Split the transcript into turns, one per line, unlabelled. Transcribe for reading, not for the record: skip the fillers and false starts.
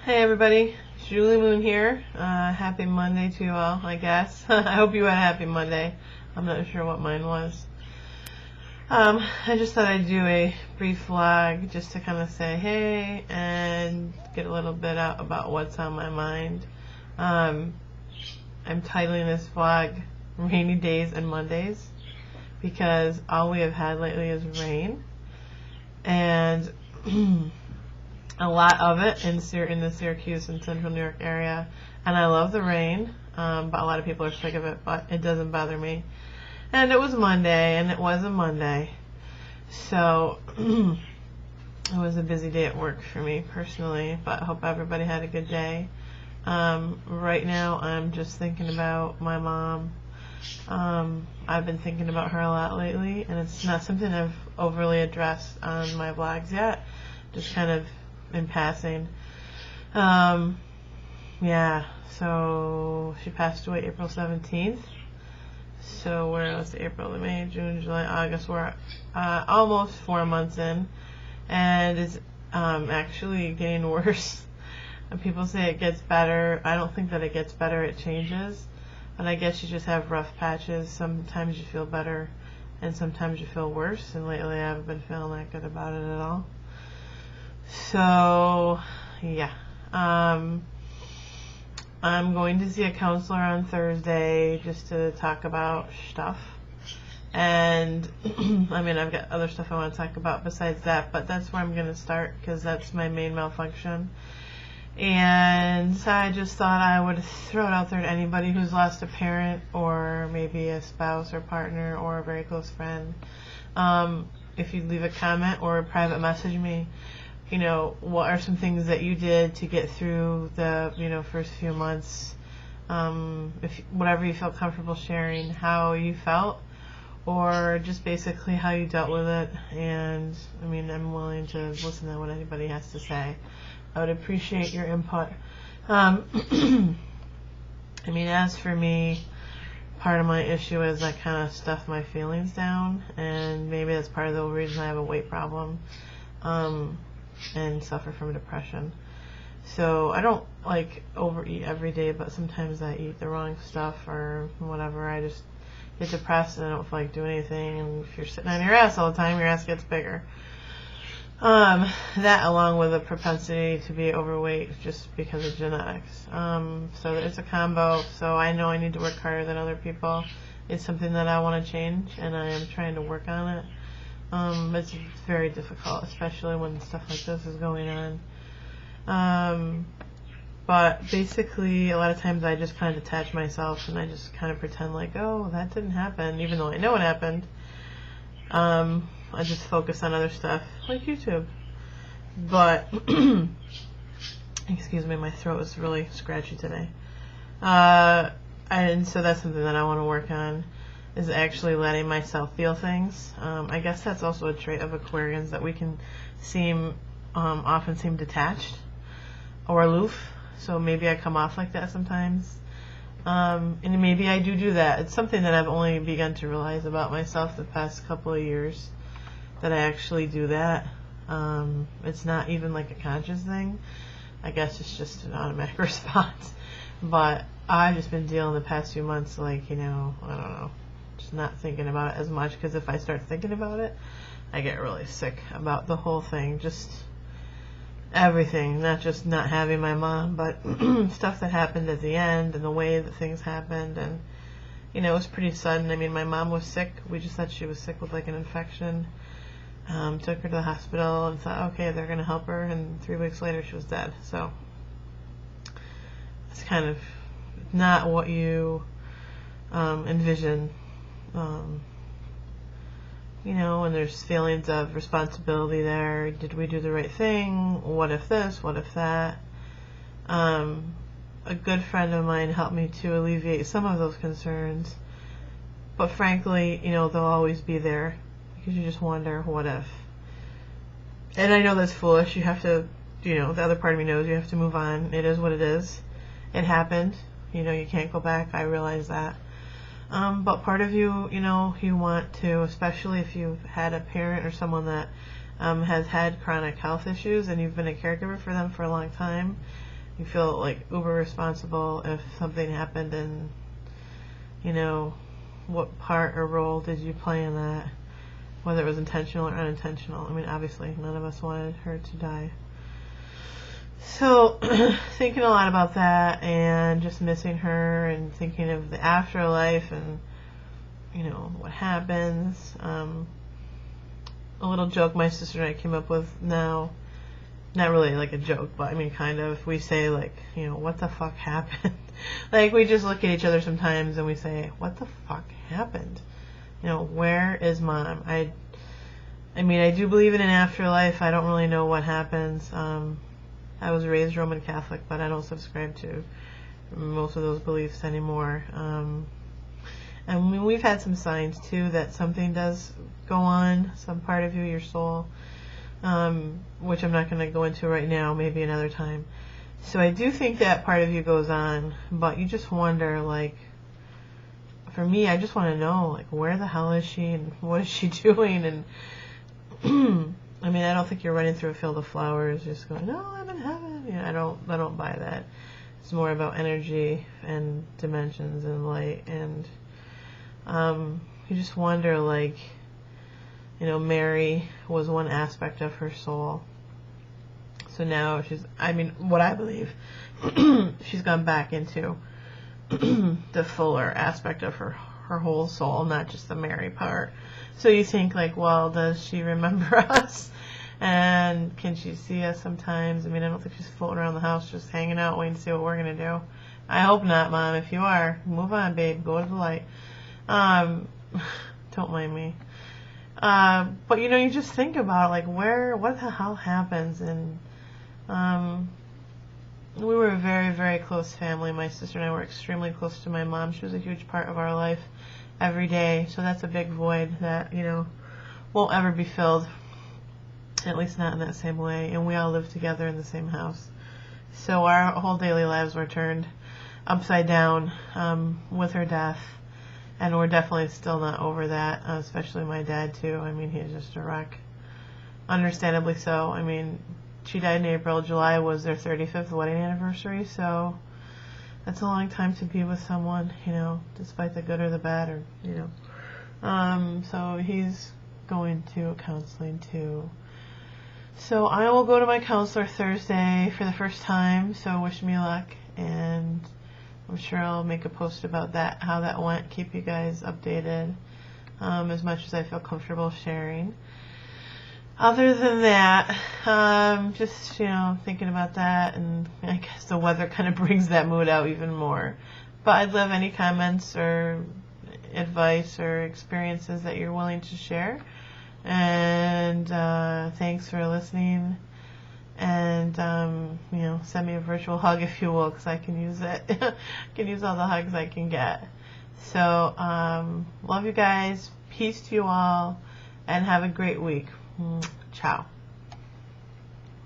Hey everybody, it's Julie Moon here. Happy Monday to you all, I guess. I hope you had a happy Monday. I'm not sure what mine was. I just thought I'd do a brief vlog just to kind of say hey and get a little bit out about what's on my mind. I'm titling this vlog Rainy Days and Mondays because all we have had lately is rain, and a lot of it in the Syracuse and Central New York area, and I love the rain, but a lot of people are sick of it, but it doesn't bother me. And it was Monday, and it was a Monday, so it was a busy day at work for me personally, but I hope everybody had a good day. Right now I'm just thinking about my mom. I've been thinking about her a lot lately, and it's not something I've overly addressed on my vlogs yet, just kind of in passing. Yeah, so she passed away April 17th. So where was April, May, June, July, August? We're almost 4 months in, and it's actually getting worse. And people say it gets better. I don't think that it gets better, it changes. And I guess you just have rough patches. Sometimes you feel better, and sometimes you feel worse. And lately I haven't been feeling that good about it at all. So, yeah. I'm going to see a counselor on Thursday just to talk about stuff. And, I mean, I've got other stuff I want to talk about besides that, but that's where I'm going to start because that's my main malfunction. And I just thought I would throw it out there to anybody who's lost a parent or maybe a spouse or partner or a very close friend. If you leave a comment or private message me, you know, what are some things that you did to get through the, first few months? Whatever you felt comfortable sharing, how you felt, or just basically how you dealt with it. And, I mean, I'm willing to listen to what anybody has to say. I would appreciate your input. I mean, as for me, part of my issue is I kind of stuff my feelings down, and maybe that's part of the reason I have a weight problem. And suffer from depression. So I don't overeat every day, but sometimes I eat the wrong stuff or whatever. I just get depressed and I don't feel like doing anything, and if you're sitting on your ass all the time, your ass gets bigger. That along with a propensity to be overweight just because of genetics. So it's a combo, so I know I need to work harder than other people. It's something that I want to change, and I am trying to work on it. It's very difficult, especially when stuff like this is going on. But basically, a lot of times I just kind of detach myself and I just kind of pretend like, oh, that didn't happen, even though I know it happened. I just focus on other stuff, like YouTube. But, excuse me, my throat is really scratchy today. And so that's something that I want to work on, is actually letting myself feel things. I guess that's also a trait of Aquarians, that we can often seem detached or aloof. So maybe I come off like that sometimes. And maybe I do that. It's something that I've only begun to realize about myself the past couple of years, that I actually do that. It's not even like a conscious thing. I guess it's just an automatic response. But I've just been dealing the past few months, I don't know, just not thinking about it as much, because if I start thinking about it, I get really sick about the whole thing, just everything, not just not having my mom, but stuff that happened at the end and the way that things happened. And it was pretty sudden. I mean, my mom was sick. We just thought she was sick with an infection. Took her to the hospital and thought, okay, they're going to help her, and 3 weeks later she was dead. So it's kind of not what you envision. And there's feelings of responsibility there. Did we do the right thing? What if this? What if that? A good friend of mine helped me to alleviate some of those concerns. But frankly, they'll always be there, because you just wonder, what if? And I know that's foolish. You have to, the other part of me knows you have to move on. It is what it is. It happened. You can't go back. I realize that. But part of you, you want to, especially if you've had a parent or someone that has had chronic health issues and you've been a caregiver for them for a long time, you feel like uber responsible if something happened, and you know, what part or role did you play in that, whether it was intentional or unintentional. I mean, obviously none of us wanted her to die. So thinking a lot about that and just missing her and thinking of the afterlife and, you know, what happens. A little joke my sister and I came up with now, not really like a joke, but I mean kind of, we say like, you know, what the fuck happened? Like we just look at each other sometimes and we say, what the fuck happened? You know, where is mom? I mean, I do believe in an afterlife. I don't really know what happens. I was raised Roman Catholic, but I don't subscribe to most of those beliefs anymore. And we've had some signs too that something does go on, some part of you, your soul, which I'm not going to go into right now, maybe another time. So I do think that part of you goes on, but you just wonder, like, for me, I just want to know, like, where the hell is she and what is she doing? And I mean, I don't think you're running through a field of flowers just going, no, I'm in heaven. You know, I don't buy that. It's more about energy and dimensions and light, and you just wonder, like, you know, Mary was one aspect of her soul. So now she's, I mean, what I believe, she's gone back into the fuller aspect of her whole soul, not just the Mary part. So you think, like, well, does she remember us? And can she see us sometimes? I mean, I don't think she's floating around the house just hanging out waiting to see what we're going to do. I hope not, Mom. If you are, move on, babe. Go to the light. Don't mind me. But, you know, you just think about, like, what the hell happens? And we were a very, very close family. My sister and I were extremely close to my mom. She was a huge part of our life every day. So that's a big void that, you know, won't ever be filled, at least not in that same way. And we all lived together in the same house. So our whole daily lives were turned upside down with her death. And we're definitely still not over that, especially my dad, too. I mean, he's just a wreck. Understandably so. I mean, she died in April. July was their 35th wedding anniversary, so that's a long time to be with someone, you know, despite the good or the bad, or, you know. So he's going to counseling, too. So I will go to my counselor Thursday for the first time, so wish me luck, and I'm sure I'll make a post about that, how that went, keep you guys updated as much as I feel comfortable sharing. Other than that, just, you know, thinking about that, and I guess the weather kind of brings that mood out even more. But I'd love any comments or advice or experiences that you're willing to share. And thanks for listening. And, you know, send me a virtual hug if you will, because I can use it. I can use all the hugs I can get. So, love you guys. Peace to you all. And have a great week. Ciao.